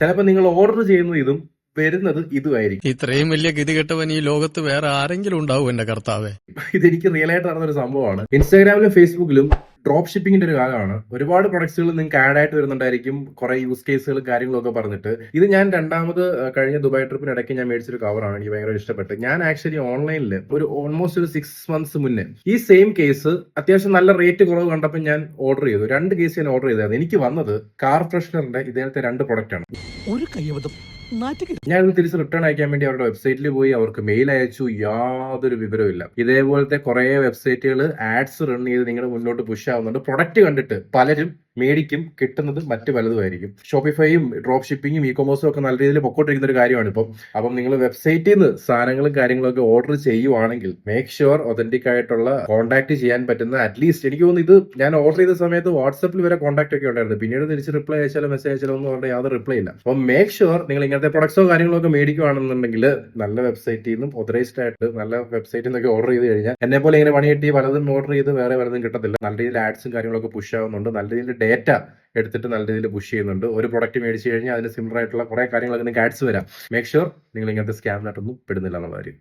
ചിലപ്പോൾ നിങ്ങൾ ഓർഡർ ചെയ്യുന്നത് ഇതും വരുന്നത് ഇതുമായിരിക്കും. ഇത്രയും വലിയ ഗതികെട്ടവൻ ഈ ലോകത്ത് വേറെ ആരെങ്കിലും ഉണ്ടാവും എന്റെ കർത്താവേ. ഇതെനിക്ക് റിയൽ ആയിട്ട് നടന്നൊരു സംഭവമാണ്. ഇൻസ്റ്റാഗ്രാമിലും ഫേസ്ബുക്കിലും ഡ്രോപ്പ് ഷിപ്പിംഗിന്റെ ഒരു കാലമാണ്. ഒരുപാട് പ്രൊഡക്ട്സുകൾ നിങ്ങൾക്ക് ആഡ് ആയിട്ട് വരുന്നുണ്ടായിരിക്കും, കുറെ യൂസ് കേസുകളും കാര്യങ്ങളും ഒക്കെ പറഞ്ഞിട്ട്. ഇത് ഞാൻ രണ്ടാമത് കഴിഞ്ഞ ദുബായ് ട്രിപ്പിനിടയ്ക്ക് ഞാൻ മേടിച്ചൊരു കവറാണ്. എനിക്ക് ഭയങ്കര ഇഷ്ടപ്പെട്ട്. ഞാൻ ആക്ച്വലി ഓൺലൈനിൽ ഒരു ഓൾമോസ്റ്റ് ഒരു 6 months മുന്നേ ഈ സെയിം കേസ് അത്യാവശ്യം നല്ല റേറ്റ് കുറവ് കണ്ടപ്പോൾ ഞാൻ ഓർഡർ ചെയ്തു. 2 കേസ് ഞാൻ ഓർഡർ ചെയ്തായിരുന്നു. എനിക്ക് വന്നത് കാർ ഫ്രഷ്നറിന്റെ ഇതേപോലത്തെ 2 പ്രൊഡക്റ്റ് ആണ്. ഒരു കൈവതം ഞാൻ തിരിച്ച് റിട്ടേൺ അയക്കാൻ വേണ്ടി അവരുടെ വെബ്സൈറ്റിൽ പോയി അവർക്ക് മെയിൽ അയച്ചു. യാതൊരു വിവരവും ഇല്ല. ഇതേപോലത്തെ കുറെ വെബ്സൈറ്റുകൾ ആഡ്സ് റൺ ചെയ്ത് നിങ്ങളുടെ മുന്നോട്ട് പുഷ് ആവുന്നുണ്ട്. പ്രൊഡക്റ്റ് കണ്ടിട്ട് പലരും മേടിക്കും, കിട്ടുന്നത് മറ്റു പലതുമായിരിക്കും. ഷോപ്പിഫൈയും ഡ്രോപ്പ് ഷിപ്പിംഗും ഇ കൊമേഴ്സും ഒക്കെ നല്ല രീതിയിൽ പൊക്കോട്ടിരിക്കുന്ന ഒരു കാര്യമാണ് ഇപ്പം. അപ്പം നിങ്ങൾ വെബ്സൈറ്റിൽ നിന്ന് സാധനങ്ങളും കാര്യങ്ങളൊക്കെ ഓർഡർ ചെയ്യുവാണെങ്കിൽ മേക്ക് ഷുവർ ഒതന്റിക് ആയിട്ടുള്ള കോൺടാക്ട് ചെയ്യാൻ പറ്റുന്ന, അറ്റ്ലീസ്റ്റ് എനിക്ക് തോന്നുന്നു ഇത് ഞാൻ ഓർഡർ ചെയ്ത സമയത്ത് വാട്സപ്പിൽ വരെ കോൺടാക്ട് ഒക്കെ ഉണ്ടായിരുന്നു. പിന്നീട് തിരിച്ച് റിപ്ലൈ അയച്ചാലോ മെസ്സേജ് അയച്ചാലോ ഒന്നും അവരുടെ യാതൊരു റിപ്ലൈ ഇല്ല. അപ്പം മേക്ക് ഷുവർ നിങ്ങൾ ഇങ്ങനത്തെ പ്രൊഡക്ട്സോ കാര്യങ്ങളോ ഒക്കെ മേടിക്കുകയാണെന്നുണ്ടെങ്കിൽ നല്ല വെബ്സൈറ്റിൽ നിന്നും ഓതറൈസ്ഡ് ആയിട്ട് നല്ല വെബ്സൈറ്റിൽ നിന്നൊക്കെ ഓർഡർ ചെയ്ത് കഴിഞ്ഞാൽ എന്നെ പോലെ ഇങ്ങനെ പണി കിട്ടി പലതും ഓർഡർ ചെയ്ത് വേറെ പലതും കിട്ടത്തില്ല. നല്ല രീതിയിൽ ആഡ്സും കാര്യങ്ങളൊക്കെ പുഷ് ആവുന്നുണ്ട്. നല്ല രീതിയിൽ ഡേറ്റ എടുത്തിട്ട് നല്ല രീതിയിൽ പുഷ് ചെയ്യുന്നുണ്ട്. ഒരു പ്രൊഡക്റ്റ് മേടിച്ചു കഴിഞ്ഞാൽ അതിന് സിമിലർ ആയിട്ടുള്ള കുറെ കാര്യങ്ങളൊക്കെ നിങ്ങൾക്ക് ആഡ്സ് വരാം. മേക്ക് ഷുവർ നിങ്ങൾ ഇങ്ങനത്തെ സ്കാമിനായിട്ടൊന്നും പെടുന്നില്ല എന്നുള്ള കാര്യം.